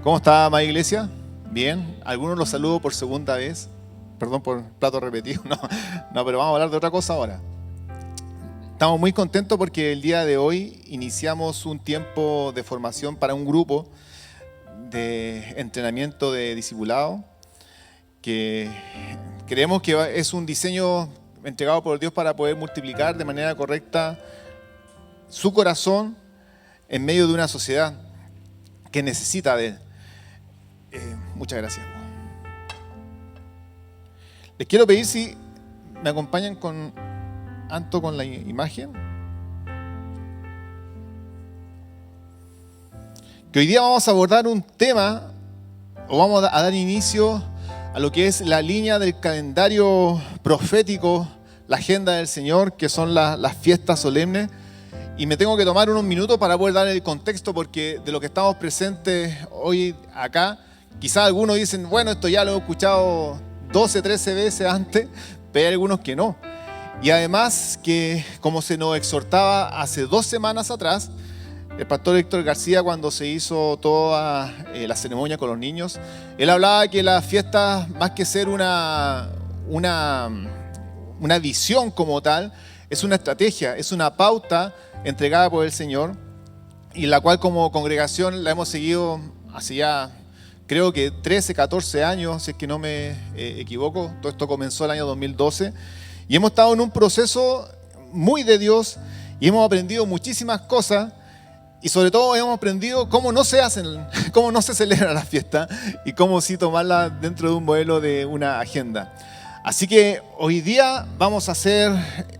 ¿Cómo está, amada iglesia? Bien. Algunos los saludo por segunda vez. Perdón por plato repetido. No, pero vamos a hablar de otra cosa ahora. Estamos muy contentos porque el día de hoy iniciamos un tiempo de formación para un grupo de entrenamiento de discipulado que creemos que es un diseño entregado por Dios para poder multiplicar de manera correcta su corazón en medio de una sociedad que necesita de él. Muchas gracias. Les quiero pedir si me acompañan con la imagen. Que hoy día vamos a abordar un tema, o vamos a dar inicio a lo que es la línea del calendario profético, la agenda del Señor, que son las fiestas solemnes. Y me tengo que tomar unos minutos para poder dar el contexto, porque de lo que estamos presentes hoy acá, quizás algunos dicen, bueno, esto ya lo he escuchado 12, 13 veces antes, pero hay algunos que no. Y además que, como se nos exhortaba hace 2 semanas atrás, el pastor Héctor García, cuando se hizo toda la ceremonia con los niños, él hablaba que las fiestas, más que ser una visión como tal, es una estrategia, es una pauta entregada por el Señor, y la cual como congregación la hemos seguido hace ya, creo que 13, 14 años, si es que no me equivoco. Todo esto comenzó el año 2012, y hemos estado en un proceso muy de Dios, y hemos aprendido muchísimas cosas, y sobre todo hemos aprendido cómo no se celebra la fiesta, y cómo sí tomarla dentro de un modelo de una agenda. Así que hoy día vamos a hacer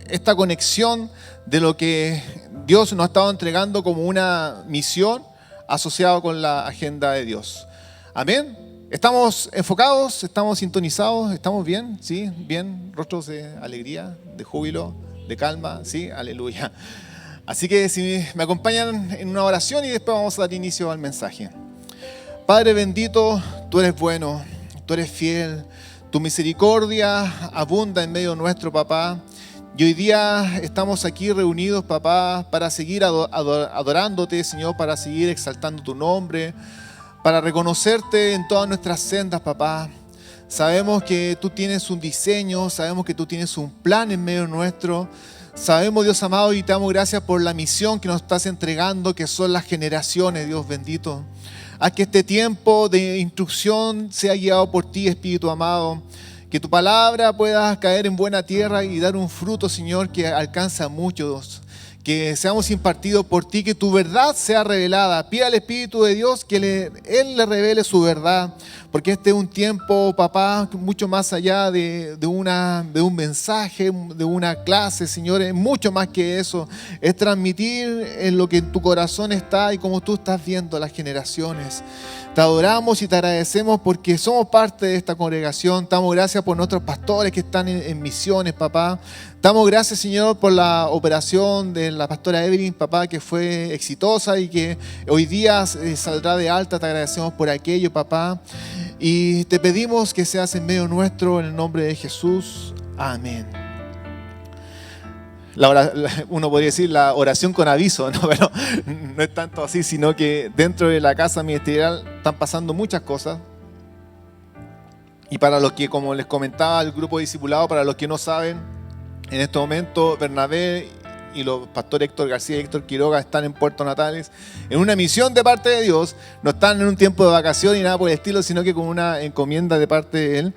esta conexión de lo que Dios nos ha estado entregando como una misión asociada con la agenda de Dios. Amén. ¿Estamos enfocados? ¿Estamos sintonizados? ¿Estamos bien? ¿Sí? ¿Bien? ¿Rostros de alegría, de júbilo, de calma? ¿Sí? Aleluya. Así que si me acompañan en una oración y después vamos a dar inicio al mensaje. Padre bendito, tú eres bueno, tú eres fiel. Tu misericordia abunda en medio nuestro, papá. Y hoy día estamos aquí reunidos, papá, para seguir adorándote, Señor, para seguir exaltando tu nombre, para reconocerte en todas nuestras sendas, papá. Sabemos que tú tienes un diseño, sabemos que tú tienes un plan en medio nuestro. Sabemos, Dios amado, y te damos gracias por la misión que nos estás entregando, que son las generaciones, Dios bendito. Haz que este tiempo de instrucción sea guiado por ti, Espíritu amado. Que tu palabra pueda caer en buena tierra y dar un fruto, Señor, que alcanza a muchos. Que seamos impartidos por ti, que tu verdad sea revelada. Pida al Espíritu de Dios que Él le revele su verdad. Porque este es un tiempo, papá, mucho más allá de un mensaje, de una clase, Señor. Es mucho más que eso. Es transmitir en lo que en tu corazón está y como tú estás viendo las generaciones. Te adoramos y te agradecemos porque somos parte de esta congregación. Te damos gracias por nuestros pastores que están en misiones, papá. Te damos gracias, Señor, por la operación de la pastora Evelyn, papá, que fue exitosa y que hoy día saldrá de alta. Te agradecemos por aquello, papá. Y te pedimos que seas en medio nuestro, en el nombre de Jesús. Amén. Uno podría decir la oración con aviso, ¿no? Pero no es tanto así, sino que dentro de la casa ministerial están pasando muchas cosas. Y para los que, como les comentaba el grupo discipulado, para los que no saben, en este momento Bernabé y los pastores Héctor García y Héctor Quiroga están en Puerto Natales en una misión de parte de Dios. No están en un tiempo de vacación ni nada por el estilo, sino que con una encomienda de parte de Él.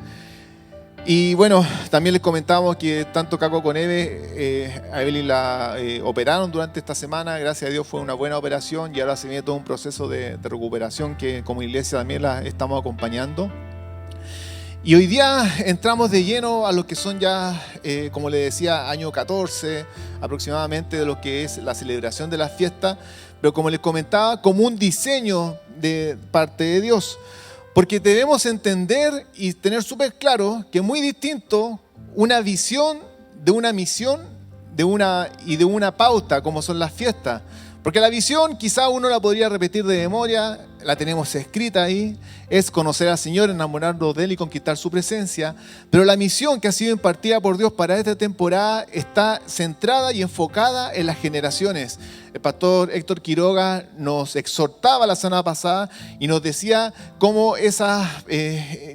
Y bueno, también les comentábamos que tanto Caco con Eve, a Evelyn la operaron durante esta semana. Gracias a Dios fue una buena operación y ahora se viene todo un proceso de recuperación que como iglesia también la estamos acompañando. Y hoy día entramos de lleno a lo que son ya, como les decía, año 14 aproximadamente de lo que es la celebración de las fiestas, pero como les comentaba, como un diseño de parte de Dios. Porque debemos entender y tener súper claro que es muy distinto una visión de una misión de una pauta como son las fiestas. Porque la visión quizá uno la podría repetir de memoria, la tenemos escrita ahí, es conocer al Señor, enamorarnos de Él y conquistar su presencia. Pero la misión que ha sido impartida por Dios para esta temporada está centrada y enfocada en las generaciones. El pastor Héctor Quiroga nos exhortaba la semana pasada y nos decía cómo esa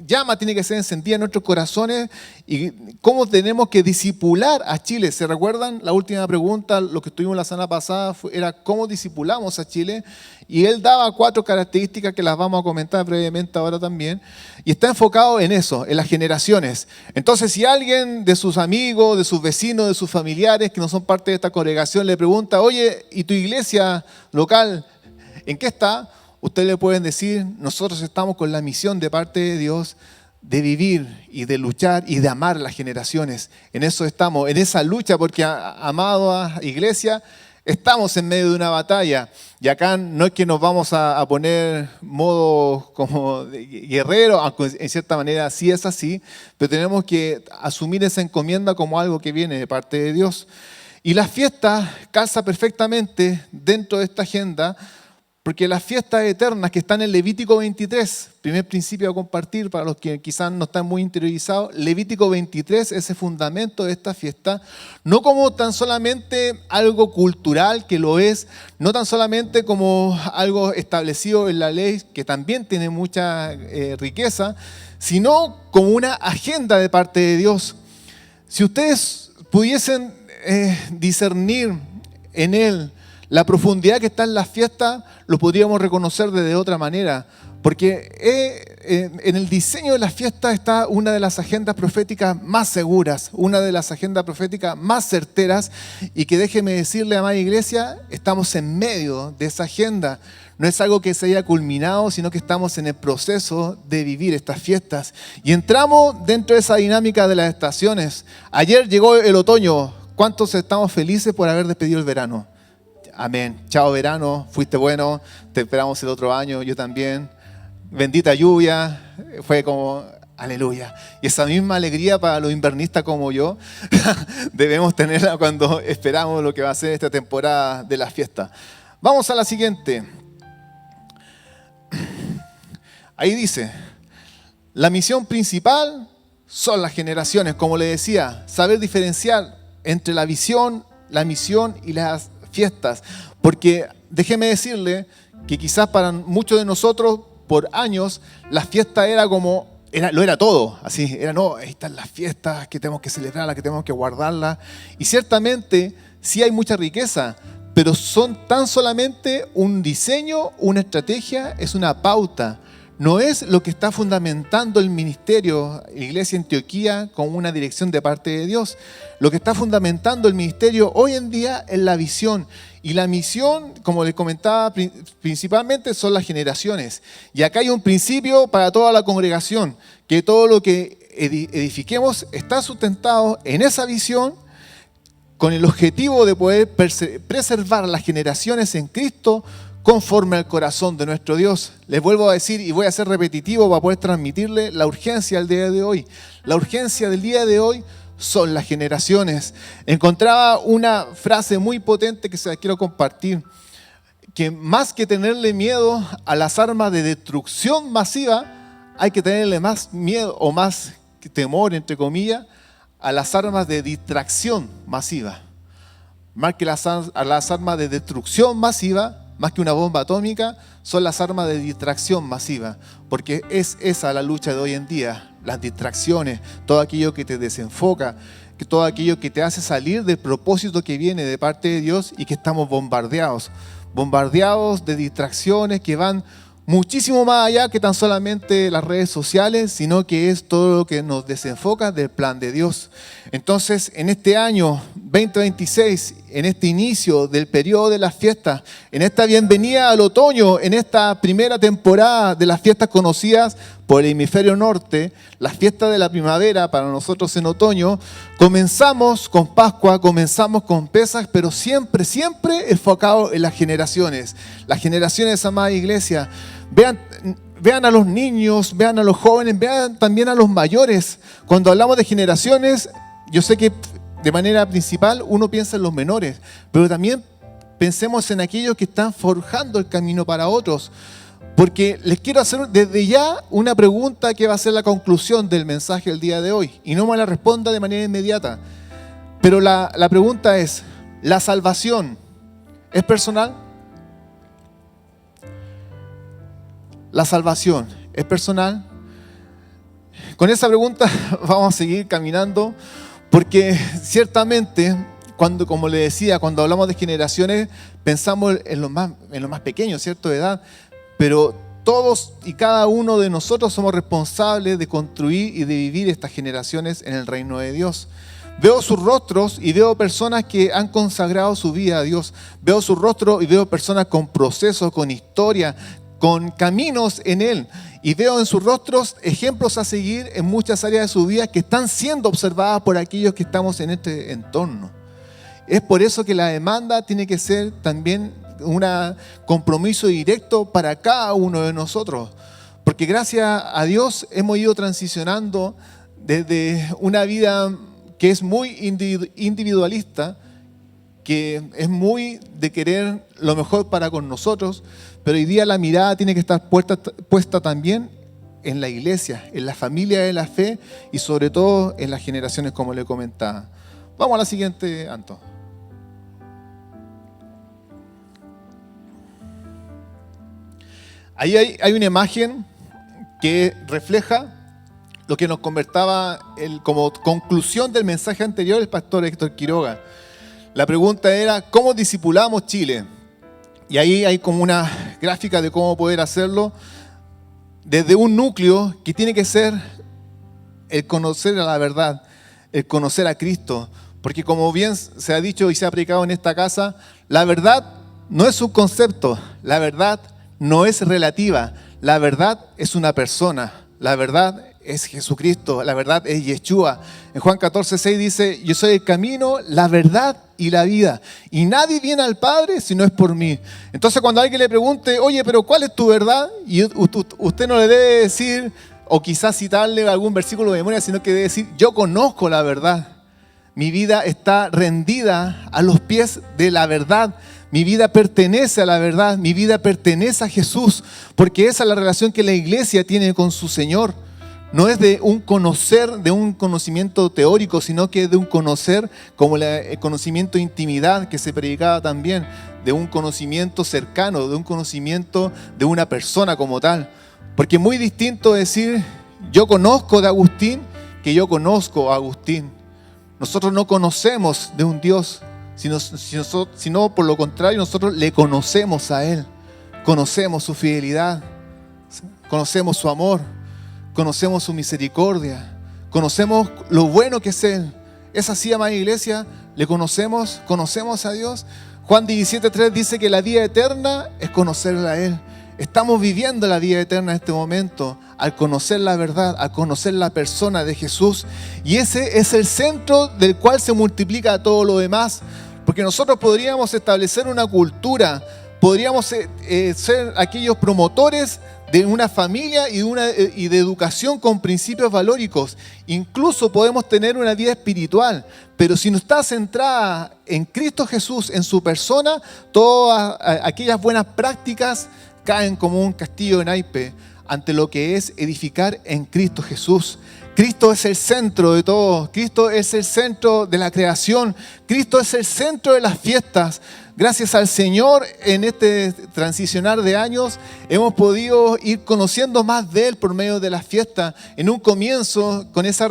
llama tiene que ser encendida en nuestros corazones y cómo tenemos que discipular a Chile. ¿Se recuerdan? La última pregunta, lo que tuvimos la semana pasada, era cómo discipulamos a Chile. Y él daba 4 características que las vamos a comentar brevemente ahora también. Y está enfocado en eso, en las generaciones. Entonces, si alguien de sus amigos, de sus vecinos, de sus familiares que no son parte de esta congregación le pregunta, oye, ¿y tu iglesia local en qué está? Ustedes le pueden decir, nosotros estamos con la misión de parte de Dios de vivir y de luchar y de amar a las generaciones. En eso estamos, en esa lucha, porque, amada iglesia, estamos en medio de una batalla y acá no es que nos vamos a poner modo como de guerrero, aunque en cierta manera sí es así, pero tenemos que asumir esa encomienda como algo que viene de parte de Dios. Y la fiesta calza perfectamente dentro de esta agenda, porque las fiestas eternas que están en Levítico 23, primer principio a compartir para los que quizás no están muy interiorizados, Levítico 23 es el fundamento de esta fiesta, no como tan solamente algo cultural, que lo es, no tan solamente como algo establecido en la ley, que también tiene mucha riqueza, sino como una agenda de parte de Dios. Si ustedes pudiesen discernir en él la profundidad que está en las fiestas, lo podríamos reconocer de otra manera, porque en el diseño de las fiestas está una de las agendas proféticas más seguras, una de las agendas proféticas más certeras, y que déjeme decirle, amada iglesia, estamos en medio de esa agenda. No es algo que se haya culminado, sino que estamos en el proceso de vivir estas fiestas. Y entramos dentro de esa dinámica de las estaciones. Ayer llegó el otoño. ¿Cuántos estamos felices por haber despedido el verano? Amén. Chao verano, fuiste bueno, te esperamos el otro año, yo también. Bendita lluvia, fue como aleluya. Y esa misma alegría para los invernistas como yo, debemos tenerla cuando esperamos lo que va a ser esta temporada de las fiestas. Vamos a la siguiente. Ahí dice, la misión principal son las generaciones, como le decía, saber diferenciar entre la visión, la misión y las fiestas, porque déjeme decirle que quizás para muchos de nosotros por años la fiesta lo era todo, así, no, ahí están las fiestas que tenemos que celebrarlas, que tenemos que guardarlas, y ciertamente sí hay mucha riqueza, pero son tan solamente un diseño, una estrategia, es una pauta. No es lo que está fundamentando el ministerio, la Iglesia Antioquía, con una dirección de parte de Dios. Lo que está fundamentando el ministerio hoy en día es la visión. Y la misión, como les comentaba, principalmente son las generaciones. Y acá hay un principio para toda la congregación, que todo lo que edifiquemos está sustentado en esa visión, con el objetivo de poder preservar las generaciones en Cristo, conforme al corazón de nuestro Dios. Les vuelvo a decir, y voy a ser repetitivo para poder transmitirle la urgencia del día de hoy. La urgencia del día de hoy son las generaciones. Encontraba una frase muy potente que se la quiero compartir, que más que tenerle miedo a las armas de destrucción masiva, hay que tenerle más miedo o más temor, entre comillas, a las armas de distracción masiva. Más que las armas de destrucción masiva, más que una bomba atómica, son las armas de distracción masiva, porque es esa la lucha de hoy en día, las distracciones, todo aquello que te desenfoca, que todo aquello que te hace salir del propósito que viene de parte de Dios y que estamos bombardeados de distracciones que van muchísimo más allá que tan solamente las redes sociales, sino que es todo lo que nos desenfoca del plan de Dios. Entonces, en este año 2026, en este inicio del periodo de las fiestas, en esta bienvenida al otoño, en esta primera temporada de las fiestas conocidas por el hemisferio norte, las fiestas de la primavera para nosotros en otoño, comenzamos con Pascua, comenzamos con Pesaj, pero siempre enfocado en las generaciones, amada iglesia. Vean a los niños, vean a los jóvenes, vean también a los mayores. Cuando hablamos de generaciones, yo sé que de manera principal uno piensa en los menores, pero también pensemos en aquellos que están forjando el camino para otros. Porque les quiero hacer desde ya una pregunta que va a ser la conclusión del mensaje del día de hoy. Y no me la responda de manera inmediata. Pero la pregunta es, ¿la salvación ¿Es personal? ¿La salvación es personal? Con esa pregunta vamos a seguir caminando, porque ciertamente, como le decía, cuando hablamos de generaciones, pensamos en los más pequeños, ¿cierto?, de edad, pero todos y cada uno de nosotros somos responsables de construir y de vivir estas generaciones en el reino de Dios. Veo sus rostros y veo personas que han consagrado su vida a Dios. Veo su rostro y veo personas con procesos, con historia, con caminos en Él. Y veo en sus rostros ejemplos a seguir en muchas áreas de su vida que están siendo observadas por aquellos que estamos en este entorno. Es por eso que la demanda tiene que ser también un compromiso directo para cada uno de nosotros. Porque gracias a Dios hemos ido transicionando desde una vida que es muy individualista, que es muy de querer lo mejor para con nosotros, pero hoy día la mirada tiene que estar puesta también en la iglesia, en la familia de la fe y sobre todo en las generaciones, como le comentaba. Vamos a la siguiente, Anto. Ahí hay una imagen que refleja lo que nos conversaba como conclusión del mensaje anterior el pastor Héctor Quiroga. La pregunta era, ¿cómo discipulamos Chile? Y ahí hay como una gráfica de cómo poder hacerlo desde un núcleo que tiene que ser el conocer a la verdad, el conocer a Cristo. Porque como bien se ha dicho y se ha predicado en esta casa, la verdad no es un concepto, la verdad no es relativa, la verdad es una persona, la verdad es Jesucristo, la verdad es Yeshua. En Juan 14:6 dice, yo soy el camino, la verdad y la vida. Y nadie viene al Padre si no es por mí. Entonces cuando alguien le pregunte, oye, pero ¿cuál es tu verdad? Y usted no le debe decir, o quizás citarle algún versículo de memoria, sino que debe decir, yo conozco la verdad. Mi vida está rendida a los pies de la verdad. Mi vida pertenece a la verdad. Mi vida pertenece a Jesús. Porque esa es la relación que la iglesia tiene con su Señor. No es de un conocer, de un conocimiento teórico, sino que es de un conocer como el conocimiento de intimidad que se predicaba también, de un conocimiento cercano, de un conocimiento de una persona como tal. Porque es muy distinto decir, yo conozco de Agustín, que yo conozco a Agustín. Nosotros no conocemos de un Dios, sino por lo contrario, nosotros le conocemos a Él. Conocemos su fidelidad, conocemos su amor, conocemos su misericordia, conocemos lo bueno que es Él. ¿Es así, amada iglesia? ¿Le conocemos? ¿Conocemos a Dios? Juan 17:3 dice que la vida eterna es conocerle a Él. Estamos viviendo la vida eterna en este momento al conocer la verdad, al conocer la persona de Jesús. Y ese es el centro del cual se multiplica todo lo demás. Porque nosotros podríamos establecer una cultura, podríamos ser aquellos promotores de una familia y de educación con principios valóricos. Incluso podemos tener una vida espiritual, pero si no está centrada en Cristo Jesús, en su persona, todas aquellas buenas prácticas caen como un castillo de naipes ante lo que es edificar en Cristo Jesús. Cristo es el centro de todo. Cristo es el centro de la creación. Cristo es el centro de las fiestas. Gracias al Señor, en este transicionar de años, hemos podido ir conociendo más de Él por medio de las fiestas. En un comienzo, con esa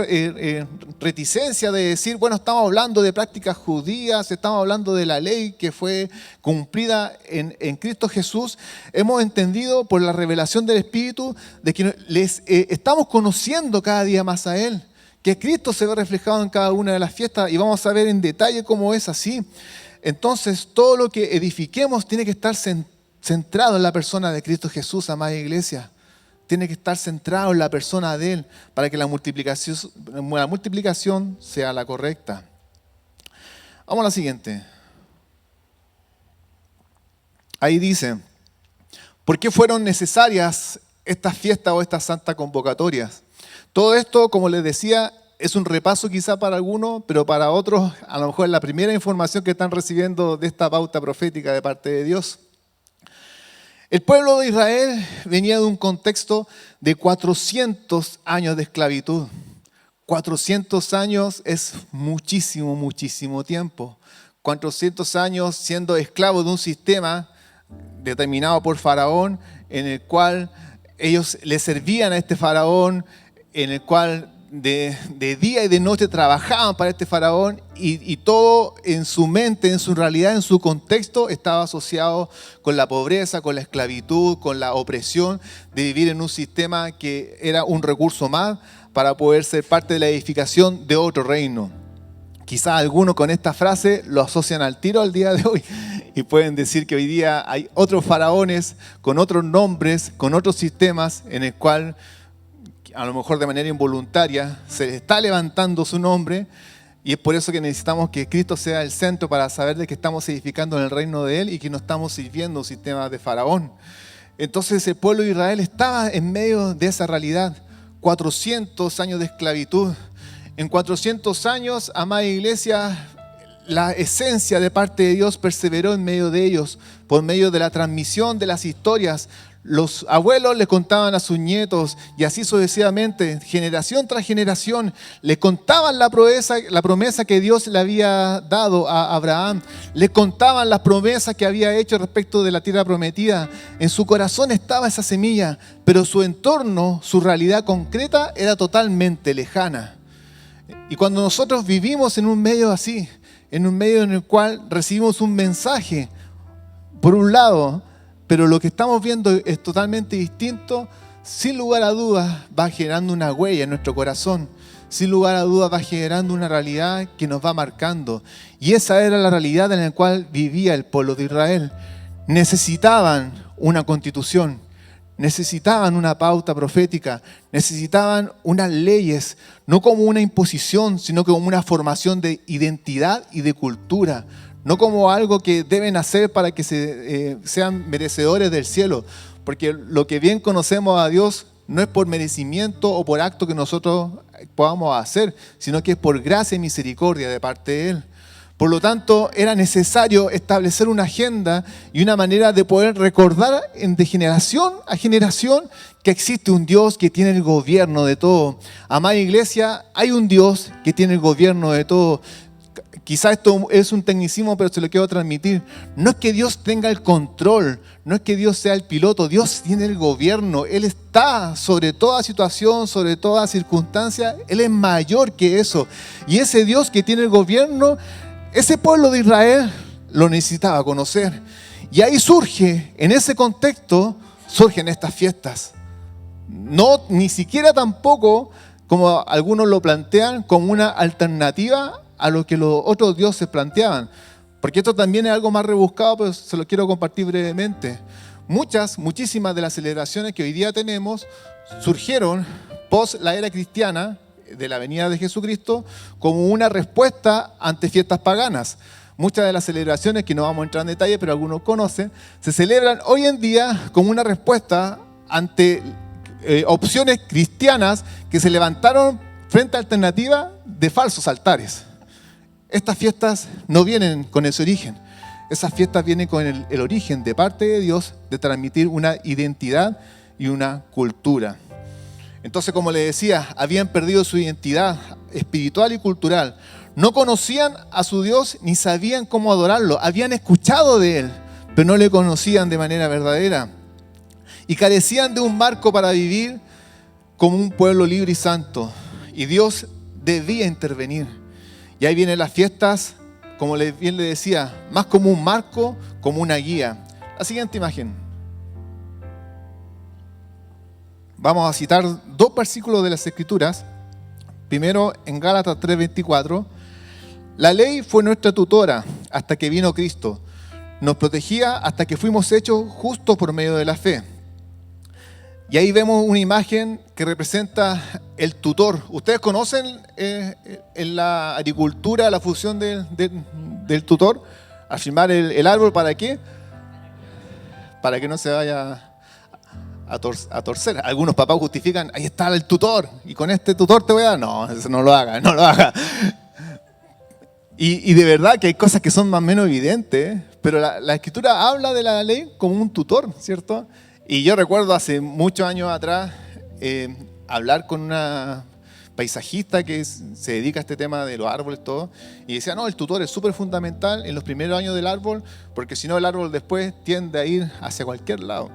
reticencia de decir, bueno, estamos hablando de prácticas judías, estamos hablando de la ley que fue cumplida en Cristo Jesús, hemos entendido por la revelación del Espíritu de que estamos conociendo cada día más a Él, que Cristo se ve reflejado en cada una de las fiestas y vamos a ver en detalle cómo es así. Entonces, todo lo que edifiquemos tiene que estar centrado en la persona de Cristo Jesús, amada iglesia. Tiene que estar centrado en la persona de Él para que la multiplicación sea la correcta. Vamos a la siguiente. Ahí dice, ¿por qué fueron necesarias estas fiestas o estas santas convocatorias? Todo esto, como les decía, es un repaso quizá para algunos, pero para otros a lo mejor es la primera información que están recibiendo de esta pauta profética de parte de Dios. El pueblo de Israel venía de un contexto de 400 años de esclavitud. 400 años es muchísimo, muchísimo tiempo. 400 años siendo esclavos de un sistema determinado por Faraón, en el cual ellos le servían a este faraón, en el cual de día y de noche trabajaban para este faraón y todo en su mente, en su realidad, en su contexto estaba asociado con la pobreza, con la esclavitud, con la opresión de vivir en un sistema que era un recurso más para poder ser parte de la edificación de otro reino. Quizás algunos con esta frase lo asocian al tiro al día de hoy y pueden decir que hoy día hay otros faraones con otros nombres, con otros sistemas en el cual a lo mejor de manera involuntaria se le está levantando su nombre, y es por eso que necesitamos que Cristo sea el centro para saber de que estamos edificando en el reino de Él y que no estamos sirviendo un sistema de faraón. Entonces el pueblo de Israel estaba en medio de esa realidad, 400 años de esclavitud. En 400 años, amada iglesia, la esencia de parte de Dios perseveró en medio de ellos, por medio de la transmisión de las historias. Los abuelos le contaban a sus nietos y así sucesivamente, generación tras generación, le contaban la promesa que Dios le había dado a Abraham, le contaban las promesas que había hecho respecto de la tierra prometida. En su corazón estaba esa semilla, pero su entorno, su realidad concreta era totalmente lejana. Y cuando nosotros vivimos en un medio así, en un medio en el cual recibimos un mensaje, por un lado, pero lo que estamos viendo es totalmente distinto, sin lugar a dudas va generando una huella en nuestro corazón, sin lugar a dudas va generando una realidad que nos va marcando. Y esa era la realidad en la cual vivía el pueblo de Israel. Necesitaban una constitución, necesitaban una pauta profética, necesitaban unas leyes, no como una imposición, sino como una formación de identidad y de cultura. No como algo que deben hacer para que sean merecedores del cielo. Porque lo que bien conocemos a Dios no es por merecimiento o por acto que nosotros podamos hacer, sino que es por gracia y misericordia de parte de Él. Por lo tanto, era necesario establecer una agenda y una manera de poder recordar de generación a generación que existe un Dios que tiene el gobierno de todo. Amada iglesia, hay un Dios que tiene el gobierno de todo. Quizás esto es un tecnicismo, pero se lo quiero transmitir. No es que Dios tenga el control, no es que Dios sea el piloto, Dios tiene el gobierno. Él está sobre toda situación, sobre toda circunstancia. Él es mayor que eso. Y ese Dios que tiene el gobierno, ese pueblo de Israel lo necesitaba conocer. Y ahí surge, en ese contexto, surgen estas fiestas. No, ni siquiera tampoco, como algunos lo plantean, como una alternativa a lo que los otros dioses planteaban. Porque esto también es algo más rebuscado, pero se lo quiero compartir brevemente. Muchísimas de las celebraciones que hoy día tenemos surgieron post la era cristiana, de la venida de Jesucristo, como una respuesta ante fiestas paganas. Muchas de las celebraciones, que no vamos a entrar en detalle, pero algunos conocen, se celebran hoy en día como una respuesta ante opciones cristianas que se levantaron frente a alternativas de falsos altares. Estas fiestas no vienen con ese origen. Esas fiestas vienen con el origen de parte de Dios de transmitir una identidad y una cultura. Entonces, como les decía, habían perdido su identidad espiritual y cultural. No conocían a su Dios ni sabían cómo adorarlo. Habían escuchado de Él, pero no le conocían de manera verdadera. Y carecían de un marco para vivir como un pueblo libre y santo. Y Dios debía intervenir. Y ahí vienen las fiestas, como bien le decía, más como un marco, como una guía. La siguiente imagen. Vamos a citar dos versículos de las Escrituras. Primero, en Gálatas 3:24. La ley fue nuestra tutora hasta que vino Cristo. Nos protegía hasta que fuimos hechos justos por medio de la fe. Y ahí vemos una imagen que representa el tutor. ¿Ustedes conocen en la agricultura la función del tutor? Afirmar el árbol, ¿para qué? Para que no se vaya a torcer. Algunos papás justifican, ahí está el tutor, y con este tutor te voy a dar. No, eso no lo haga, no lo haga. Y de verdad que hay cosas que son más o menos evidentes, pero la Escritura habla de la ley como un tutor, ¿cierto? Y yo recuerdo hace muchos años atrás hablar con una paisajista que se dedica a este tema de los árboles, todo, y decía, no, el tutor es súper fundamental en los primeros años del árbol, porque si no el árbol después tiende a ir hacia cualquier lado.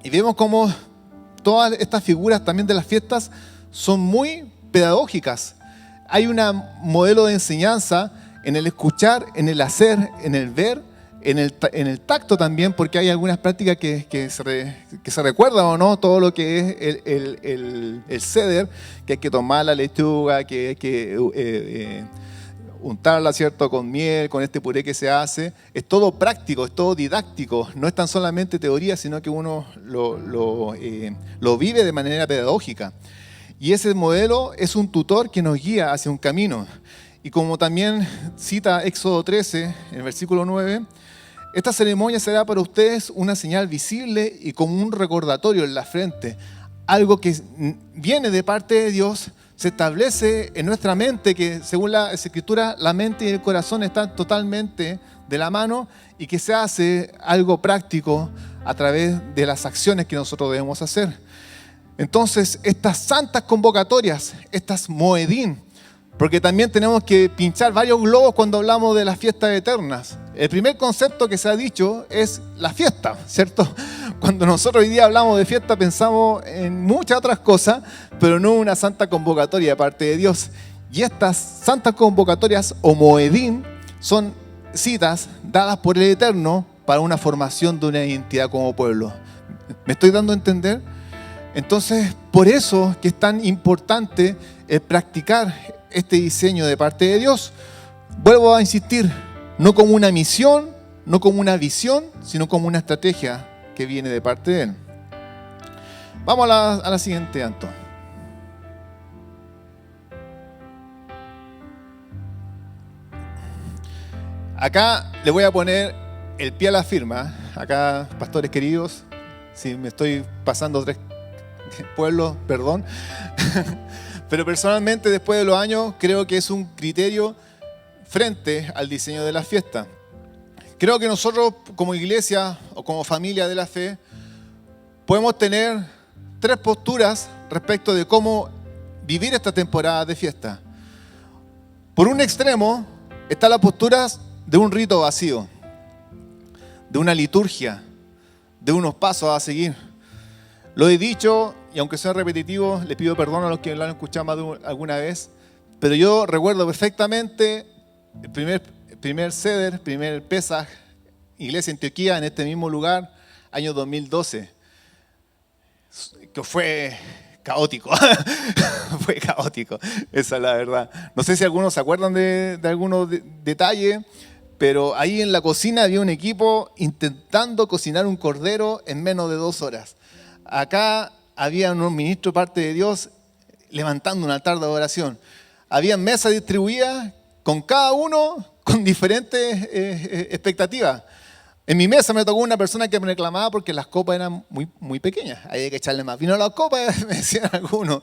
Y vemos cómo todas estas figuras también de las fiestas son muy pedagógicas. Hay un modelo de enseñanza en el escuchar, en el hacer, en el ver, en el tacto también, porque hay algunas prácticas que se recuerdan o no, todo lo que es el ceder, que hay que tomar la lechuga, que hay que untarla, ¿cierto?, con miel, con este puré que se hace. Es todo práctico, es todo didáctico, no es tan solamente teoría, sino que uno lo vive de manera pedagógica. Y ese modelo es un tutor que nos guía hacia un camino. Y como también cita Éxodo 13, en el versículo 9, esta ceremonia será para ustedes una señal visible y como un recordatorio en la frente. Algo que viene de parte de Dios, se establece en nuestra mente, que según la Escritura, la mente y el corazón están totalmente de la mano y que se hace algo práctico a través de las acciones que nosotros debemos hacer. Entonces, estas santas convocatorias, estas moedín, porque también tenemos que pinchar varios globos cuando hablamos de las fiestas eternas. El primer concepto que se ha dicho es la fiesta, ¿cierto? Cuando nosotros hoy día hablamos de fiesta pensamos en muchas otras cosas, pero no una santa convocatoria de parte de Dios. Y estas santas convocatorias o moedín son citas dadas por el Eterno para una formación de una identidad como pueblo. ¿Me estoy dando a entender? Entonces, por eso que es tan importante practicar este diseño de parte de Dios. Vuelvo a insistir, no como una misión, no como una visión, sino como una estrategia que viene de parte de Él. Vamos a la siguiente, Anto. Acá le voy a poner el pie a la firma. Acá, pastores queridos, si me estoy pasando 3 pueblos, perdón. Pero personalmente, después de los años, creo que es un criterio frente al diseño de la fiesta. Creo que nosotros, como iglesia o como familia de la fe, podemos tener 3 posturas respecto de cómo vivir esta temporada de fiesta. Por un extremo, está la postura de un rito vacío, de una liturgia, de unos pasos a seguir. Lo he dicho, y aunque sea repetitivo, les pido perdón a los que lo han escuchado más de alguna vez, pero yo recuerdo perfectamente el primer Seder, primer Pesaj, Iglesia Antioquía, en este mismo lugar, año 2012, que fue caótico, fue caótico, esa es la verdad. No sé si algunos se acuerdan de algunos detalles, pero ahí en la cocina había un equipo intentando cocinar un cordero en menos de 2 horas. Acá había unos ministros, parte de Dios, levantando un altar de adoración. Había mesas distribuidas con cada uno con diferentes expectativas. En mi mesa me tocó una persona que me reclamaba porque las copas eran muy pequeñas. Había que echarle más vino a las copas, me decían algunos.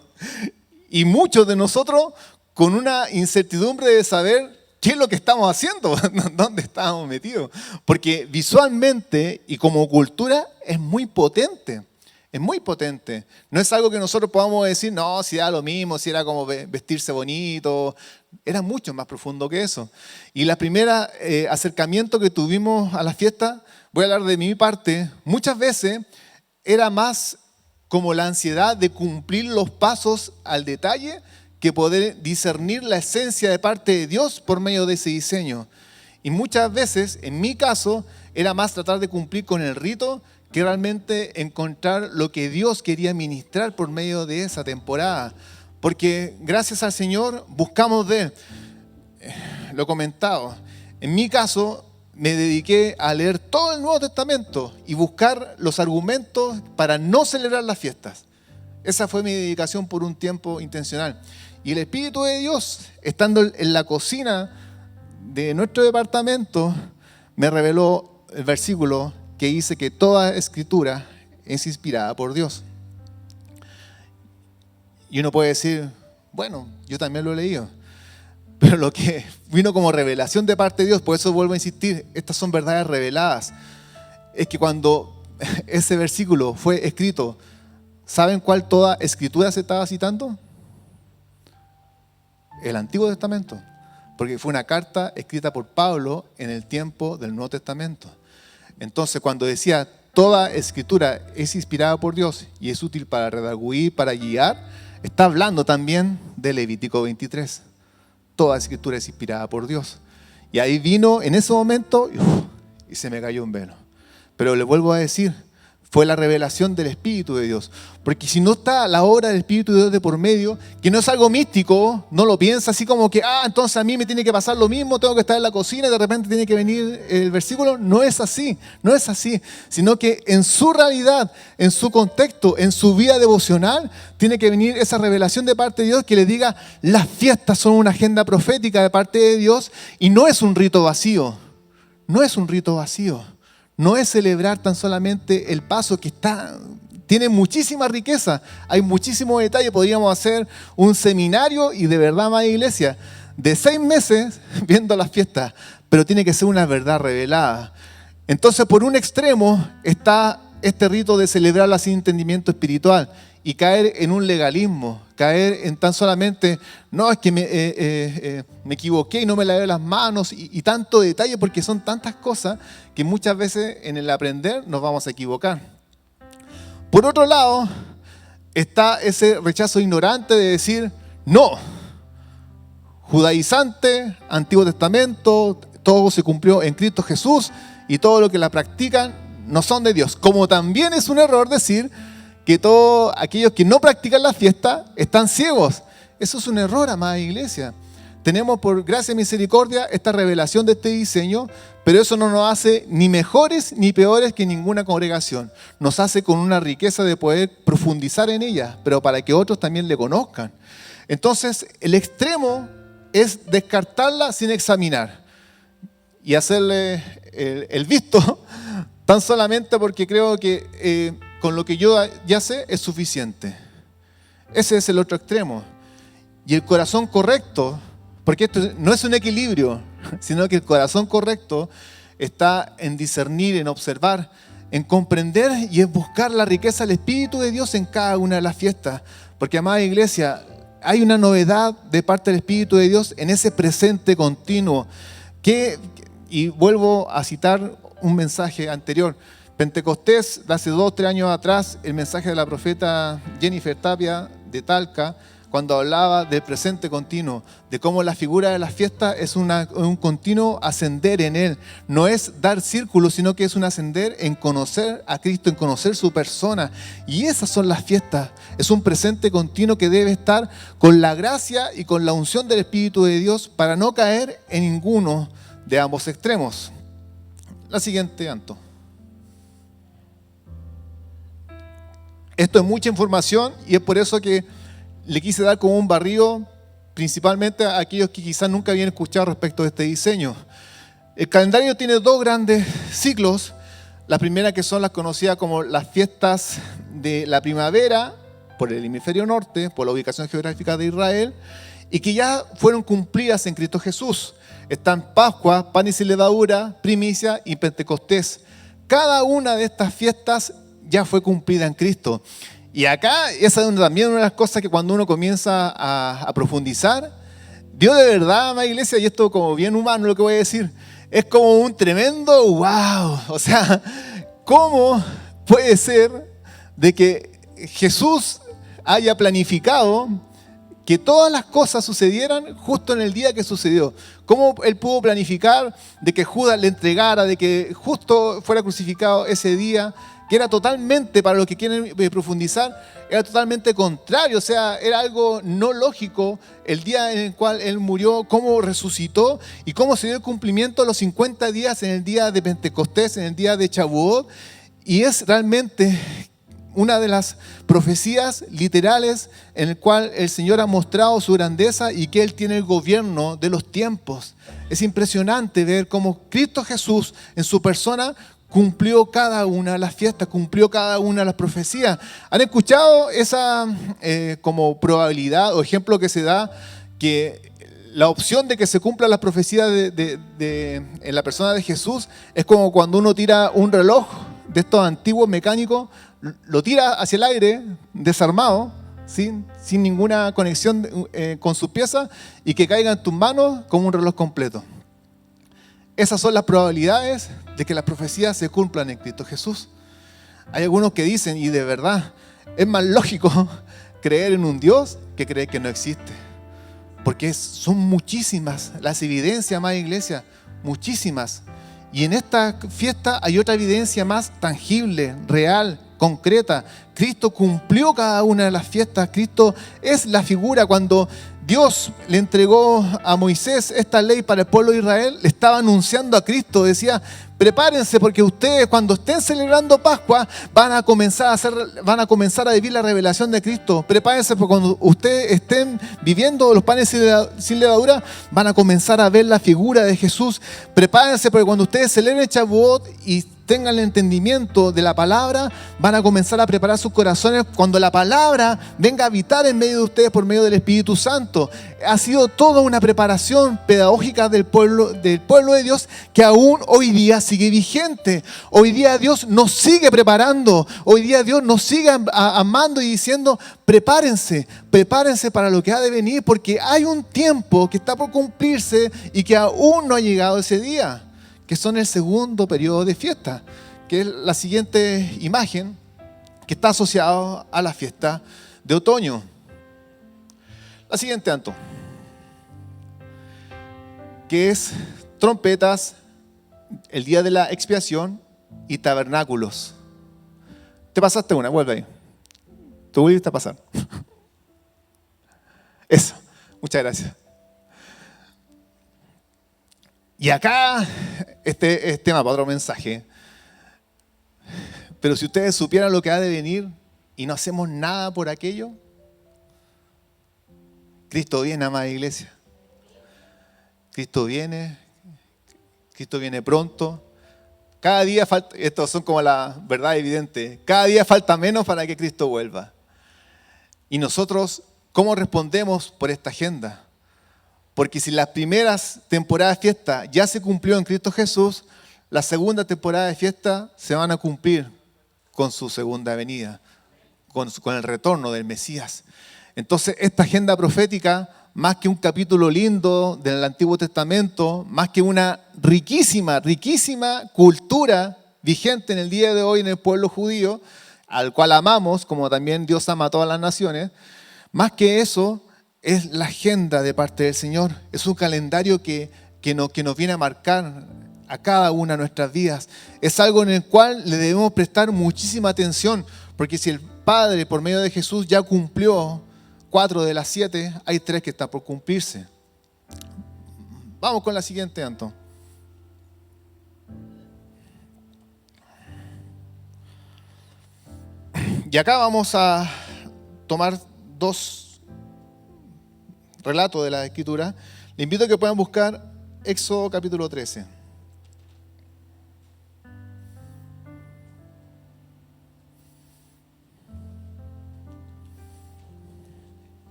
Y muchos de nosotros con una incertidumbre de saber qué es lo que estamos haciendo, dónde estamos metidos. Porque visualmente y como cultura es muy potente. Es muy potente. No es algo que nosotros podamos decir, no, si era lo mismo, si era como vestirse bonito. Era mucho más profundo que eso. Y la primera acercamiento que tuvimos a la fiesta, voy a hablar de mi parte, muchas veces era más como la ansiedad de cumplir los pasos al detalle que poder discernir la esencia de parte de Dios por medio de ese diseño. Y muchas veces, en mi caso, era más tratar de cumplir con el rito que realmente encontrar lo que Dios quería ministrar por medio de esa temporada. Porque gracias al Señor buscamos de Él. Lo he comentado. En mi caso, me dediqué a leer todo el Nuevo Testamento y buscar los argumentos para no celebrar las fiestas. Esa fue mi dedicación por un tiempo intencional. Y el Espíritu de Dios, estando en la cocina de nuestro departamento, me reveló el versículo que dice que toda escritura es inspirada por Dios. Y uno puede decir, bueno, yo también lo he leído. Pero lo que vino como revelación de parte de Dios, por eso vuelvo a insistir, estas son verdades reveladas. Es que cuando ese versículo fue escrito, ¿saben cuál toda escritura se estaba citando? el Antiguo Testamento, porque fue una carta escrita por Pablo en el tiempo del Nuevo Testamento. Entonces, cuando decía toda escritura es inspirada por Dios y es útil para redarguir, para guiar, está hablando también de Levítico 23. Toda escritura es inspirada por Dios. Y ahí vino en ese momento y se me cayó un velo. Pero le vuelvo a decir, fue la revelación del Espíritu de Dios. Porque si no está la obra del Espíritu de Dios de por medio, que no es algo místico, no lo piensa así como que, entonces a mí me tiene que pasar lo mismo, tengo que estar en la cocina y de repente tiene que venir el versículo. No es así, no es así. Sino que en su realidad, en su contexto, en su vida devocional, tiene que venir esa revelación de parte de Dios que le diga, las fiestas son una agenda profética de parte de Dios y no es un rito vacío. No es un rito vacío. No es celebrar tan solamente el paso que tiene muchísima riqueza, hay muchísimos detalles. Podríamos hacer un seminario y de verdad, amada iglesia, de 6 meses viendo las fiestas, pero tiene que ser una verdad revelada. Entonces, por un extremo está este rito de celebrarla sin entendimiento espiritual y caer en un legalismo, caer en tan solamente, no, es que me equivoqué y no me lavé las manos y tanto detalle, porque son tantas cosas que muchas veces en el aprender nos vamos a equivocar. Por otro lado, está ese rechazo ignorante de decir, no, judaizante, Antiguo Testamento, todo se cumplió en Cristo Jesús y todo lo que la practican no son de Dios. Como también es un error decir que todos aquellos que no practican la fiesta están ciegos. Eso es un error, amada iglesia. Tenemos por gracia y misericordia esta revelación de este diseño, pero eso no nos hace ni mejores ni peores que ninguna congregación. Nos hace con una riqueza de poder profundizar en ella, pero para que otros también le conozcan. Entonces, el extremo es descartarla sin examinar y hacerle el visto tan solamente porque creo que con lo que yo ya sé es suficiente. Ese es el otro extremo. Y el corazón correcto, porque esto no es un equilibrio, sino que el corazón correcto está en discernir, en observar, en comprender y en buscar la riqueza del Espíritu de Dios en cada una de las fiestas. Porque, amada iglesia, hay una novedad de parte del Espíritu de Dios en ese presente continuo. Y vuelvo a citar un mensaje anterior. Pentecostés, de hace 2 o 3 años atrás, el mensaje de la profeta Jennifer Tapia de Talca, cuando hablaba del presente continuo, de cómo la figura de las fiestas es un continuo ascender en Él. No es dar círculos, sino que es un ascender en conocer a Cristo, en conocer su persona. Y esas son las fiestas. Es un presente continuo que debe estar con la gracia y con la unción del Espíritu de Dios para no caer en ninguno de ambos extremos. La siguiente, Anto. Esto es mucha información y es por eso que le quise dar como un barrido principalmente a aquellos que quizás nunca habían escuchado respecto de este diseño. El calendario tiene 2 grandes ciclos. La primera, que son las conocidas como las fiestas de la primavera por el hemisferio norte, por la ubicación geográfica de Israel, y que ya fueron cumplidas en Cristo Jesús. Están Pascua, Pan y Sin Levadura, Primicia y Pentecostés. Cada una de estas fiestas ya fue cumplida en Cristo. Y acá, esa es también una de las cosas que cuando uno comienza a profundizar, Dios de verdad, amada iglesia, y esto como bien humano lo que voy a decir, es como un tremendo wow. O sea, ¿cómo puede ser de que Jesús haya planificado que todas las cosas sucedieran justo en el día que sucedió? ¿Cómo Él pudo planificar de que Judas le entregara, de que justo fuera crucificado ese día, que era totalmente, para los que quieren profundizar, era totalmente contrario? O sea, era algo no lógico el día en el cual Él murió, cómo resucitó y cómo se dio el cumplimiento de los 50 días en el día de Pentecostés, en el día de Shavuot. Y es realmente una de las profecías literales en el cual el Señor ha mostrado su grandeza y que Él tiene el gobierno de los tiempos. Es impresionante ver cómo Cristo Jesús en su persona cumplió cada una de las fiestas, cumplió cada una de las profecías. ¿Han escuchado esa como probabilidad o ejemplo que se da, que la opción de que se cumplan las profecías en la persona de Jesús es como cuando uno tira un reloj de estos antiguos mecánicos, lo tira hacia el aire, desarmado, sin ninguna conexión con sus piezas y que caiga en tus manos como un reloj completo. Esas son las probabilidades de que las profecías se cumplan en Cristo Jesús. Hay algunos que dicen, y de verdad, es más lógico creer en un Dios que creer que no existe. Porque son muchísimas las evidencias, más iglesia, muchísimas. Y en esta fiesta hay otra evidencia más tangible, real, concreta. Cristo cumplió cada una de las fiestas. Cristo es la figura. Cuando Dios le entregó a Moisés esta ley para el pueblo de Israel, le estaba anunciando a Cristo. Decía, prepárense porque ustedes cuando estén celebrando Pascua van a comenzar a vivir la revelación de Cristo. Prepárense porque cuando ustedes estén viviendo los panes sin levadura van a comenzar a ver la figura de Jesús. Prepárense porque cuando ustedes celebren Shavuot y tengan el entendimiento de la palabra, van a comenzar a preparar sus corazones cuando la palabra venga a habitar en medio de ustedes por medio del Espíritu Santo. Ha sido toda una preparación pedagógica del pueblo de Dios que aún hoy día sigue vigente. Hoy día Dios nos sigue preparando. Hoy día Dios nos sigue amando y diciendo, prepárense para lo que ha de venir, porque hay un tiempo que está por cumplirse y que aún no ha llegado ese día, que son el segundo periodo de fiesta, que es la siguiente imagen que está asociada a la fiesta de otoño. La siguiente, Anto, que es trompetas, el día de la expiación y tabernáculos. Te pasaste una, vuelve ahí. Tú volviste a pasar. Eso, muchas gracias. Y acá, este es tema para otro mensaje. Pero si ustedes supieran lo que ha de venir y no hacemos nada por aquello, Cristo viene, amada iglesia. Cristo viene pronto. Cada día falta, estos son como la verdad evidente, cada día falta menos para que Cristo vuelva. Y nosotros, ¿cómo respondemos por esta agenda? Porque si las primeras temporadas de fiesta ya se cumplió en Cristo Jesús, la segunda temporada de fiesta se van a cumplir con su segunda venida, con el retorno del Mesías. Entonces, esta agenda profética, más que un capítulo lindo del Antiguo Testamento, más que una riquísima cultura vigente en el día de hoy en el pueblo judío, al cual amamos, como también Dios ama a todas las naciones, más que eso, es la agenda de parte del Señor. Es un calendario que nos viene a marcar a cada una de nuestras vidas. Es algo en el cual le debemos prestar muchísima atención, porque si el Padre, por medio de Jesús, ya cumplió 4 de las 7, hay 3 que están por cumplirse. Vamos con la siguiente, Anton. Y acá vamos a tomar 2 relatos de la Escritura. Le invito a que puedan buscar Éxodo capítulo 13.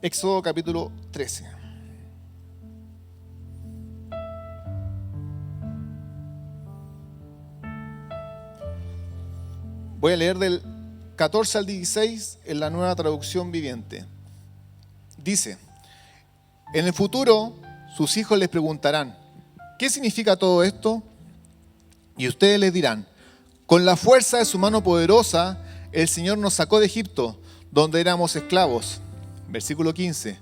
Éxodo capítulo 13. Voy a leer del 14 al 16 en la Nueva Traducción Viviente. Dice, en el futuro sus hijos les preguntarán, ¿qué significa todo esto? Y ustedes les dirán, con la fuerza de su mano poderosa, el Señor nos sacó de Egipto, donde éramos esclavos. Versículo 15.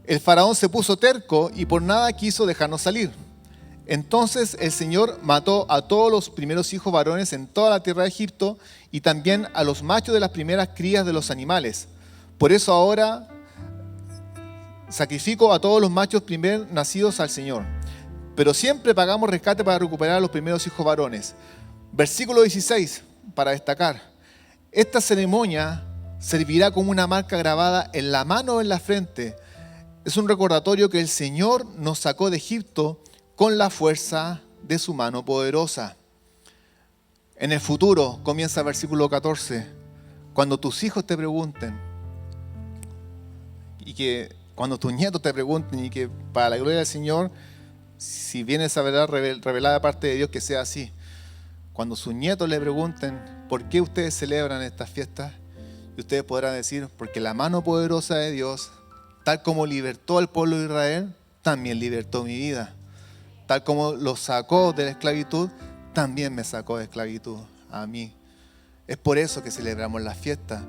El faraón se puso terco y por nada quiso dejarnos salir. Entonces el Señor mató a todos los primeros hijos varones en toda la tierra de Egipto y también a los machos de las primeras crías de los animales. Por eso ahora sacrifico a todos los machos primer nacidos al Señor. Pero siempre pagamos rescate para recuperar a los primeros hijos varones. Versículo 16, para destacar. Esta ceremonia servirá como una marca grabada en la mano o en la frente. Es un recordatorio que el Señor nos sacó de Egipto con la fuerza de su mano poderosa. En el futuro, comienza el versículo 14, cuando tus hijos te pregunten, y que cuando tus nietos te pregunten, y que para la gloria del Señor, si viene esa verdad revelada de parte de Dios, que sea así. Cuando sus nietos le pregunten, ¿por qué ustedes celebran estas fiestas? Y ustedes podrán decir, porque la mano poderosa de Dios, tal como libertó al pueblo de Israel, también libertó mi vida. Tal como lo sacó de la esclavitud, también me sacó de esclavitud a mí. Es por eso que celebramos las fiestas,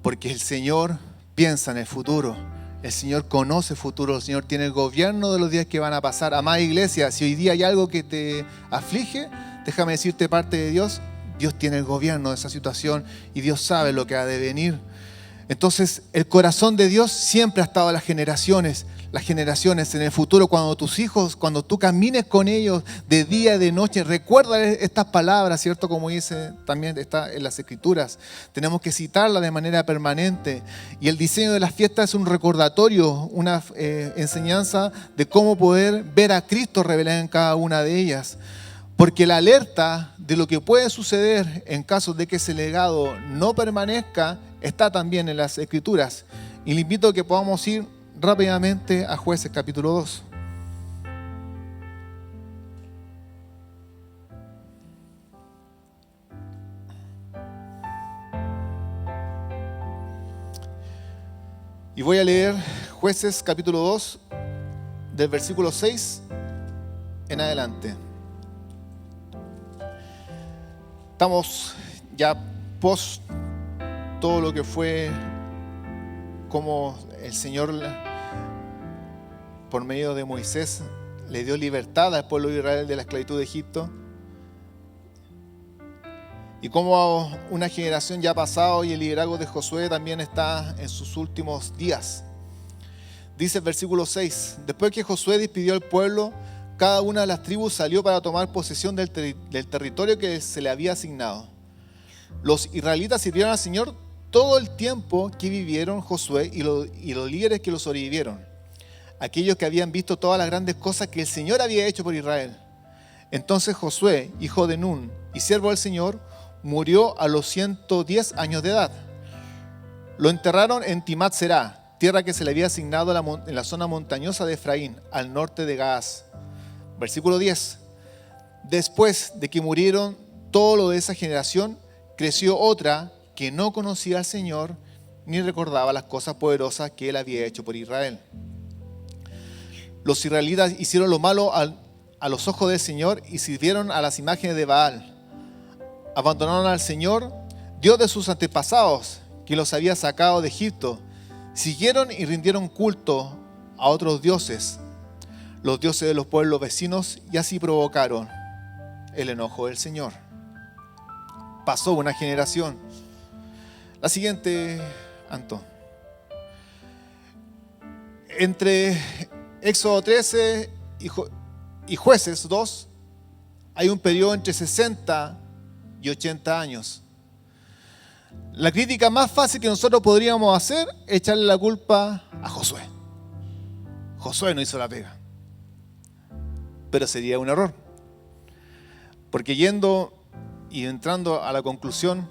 porque el Señor piensa en el futuro. El Señor conoce el futuro, el Señor tiene el gobierno de los días que van a pasar. Amada iglesia, si hoy día hay algo que te aflige, déjame decirte parte de Dios. Dios tiene el gobierno de esa situación y Dios sabe lo que ha de venir. Entonces, el corazón de Dios siempre ha estado a las generaciones en el futuro, cuando tus hijos, cuando tú camines con ellos de día y de noche, recuerda estas palabras, ¿cierto? Como dice, también está en las Escrituras. Tenemos que citarlas de manera permanente. Y el diseño de las fiestas es un recordatorio, una enseñanza de cómo poder ver a Cristo revelado en cada una de ellas. Porque la alerta de lo que puede suceder en caso de que ese legado no permanezca está también en las Escrituras. Y le invito a que podamos ir rápidamente a Jueces capítulo 2. Y voy a leer Jueces capítulo 2 del versículo 6 en adelante. Estamos ya post todo lo que fue como el Señor por medio de Moisés le dio libertad al pueblo de Israel de la esclavitud de Egipto, y como una generación ya ha pasado y el liderazgo de Josué también está en sus últimos días. Dice el versículo 6: después que Josué despidió al pueblo, cada una de las tribus salió para tomar posesión del territorio que se le había asignado. Los israelitas sirvieron al Señor todo el tiempo que vivieron Josué y los líderes que lo sobrevivieron, aquellos que habían visto todas las grandes cosas que el Señor había hecho por Israel. Entonces Josué, hijo de Nun y siervo del Señor, murió a los 110 años de edad. Lo enterraron en Timat Será, tierra que se le había asignado en la zona montañosa de Efraín, al norte de Gaas. Versículo 10. Después de que murieron todo lo de esa generación, creció otra que no conocía al Señor ni recordaba las cosas poderosas que Él había hecho por Israel. Los israelitas hicieron lo malo a los ojos del Señor y sirvieron a las imágenes de Baal. Abandonaron al Señor, Dios de sus antepasados, que los había sacado de Egipto. Siguieron y rindieron culto a otros dioses, los dioses de los pueblos vecinos, y así provocaron el enojo del Señor. Pasó una generación. La siguiente, Antón. Entre Éxodo 13 y Jueces 2 hay un periodo entre 60 y 80 años. La crítica más fácil que nosotros podríamos hacer es echarle la culpa a Josué. Josué no hizo la pega. Pero sería un error. Porque yendo y entrando a la conclusión,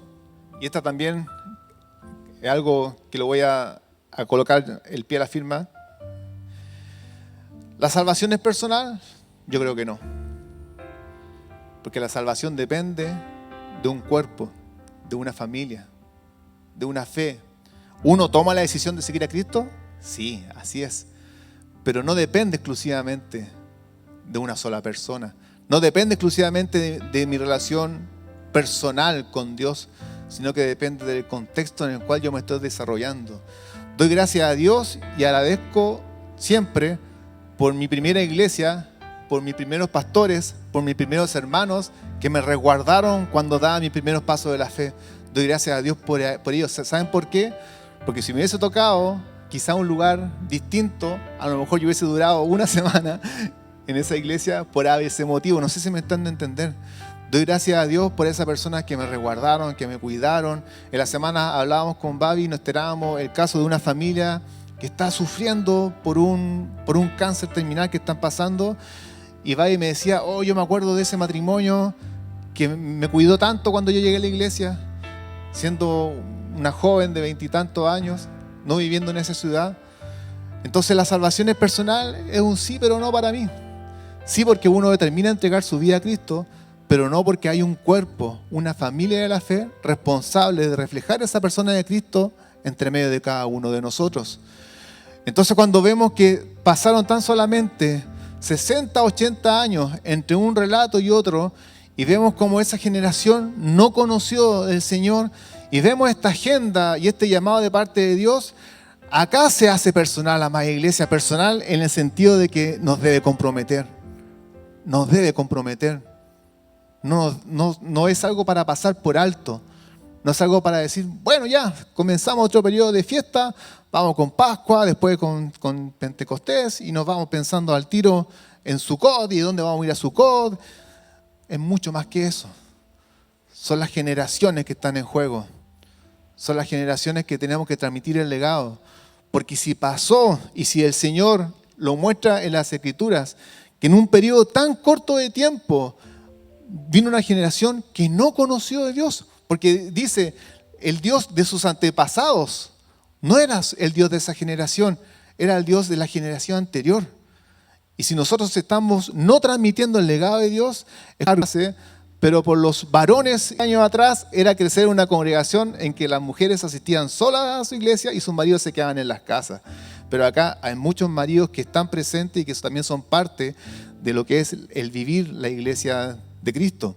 y esta también es algo que lo voy a colocar el pie a la firma, ¿la salvación es personal? Yo creo que no. Porque la salvación depende de un cuerpo, de una familia, de una fe. ¿Uno toma la decisión de seguir a Cristo? Sí, así es. Pero no depende exclusivamente de una sola persona. No depende exclusivamente de mi relación personal con Dios, sino que depende del contexto en el cual yo me estoy desarrollando. Doy gracias a Dios y agradezco siempre por mi primera iglesia, por mis primeros pastores, por mis primeros hermanos que me resguardaron cuando daba mis primeros pasos de la fe. Doy gracias a Dios por ellos. ¿Saben por qué? Porque si me hubiese tocado quizá un lugar distinto, a lo mejor yo hubiese durado una semana en esa iglesia por ese motivo. No sé si me están de entender. Doy gracias a Dios por esas personas que me resguardaron, que me cuidaron. En la semana hablábamos con Babi y nos enterábamos el caso de una familia que está sufriendo por un cáncer terminal que están pasando. Y Babi me decía, yo me acuerdo de ese matrimonio que me cuidó tanto cuando yo llegué a la iglesia, siendo una joven de 20 y tantos años, no viviendo en esa ciudad. Entonces la salvación es personal, es un sí, pero no para mí. Sí, porque uno determina entregar su vida a Cristo, pero no porque hay un cuerpo, una familia de la fe responsable de reflejar esa persona de Cristo entre medio de cada uno de nosotros. Entonces cuando vemos que pasaron tan solamente 60, 80 años entre un relato y otro, y vemos como esa generación no conoció del Señor, y vemos esta agenda y este llamado de parte de Dios, acá se hace personal, amada iglesia, personal en el sentido de que nos debe comprometer. Nos debe comprometer. No es algo para pasar por alto. No es algo para decir, bueno, ya, comenzamos otro periodo de fiesta, vamos con Pascua, después con Pentecostés, y nos vamos pensando al tiro en Sucot, y dónde vamos a ir a Sucot. Es mucho más que eso. Son las generaciones que están en juego. Son las generaciones que tenemos que transmitir el legado. Porque si pasó, y si el Señor lo muestra en las Escrituras, que en un periodo tan corto de tiempo vino una generación que no conoció de Dios. Porque dice, el Dios de sus antepasados no era el Dios de esa generación, era el Dios de la generación anterior. Y si nosotros estamos no transmitiendo el legado de Dios, pero por los varones años atrás era crecer una congregación en que las mujeres asistían solas a su iglesia y sus maridos se quedaban en las casas. Pero acá hay muchos maridos que están presentes y que también son parte de lo que es el vivir la iglesia de Cristo.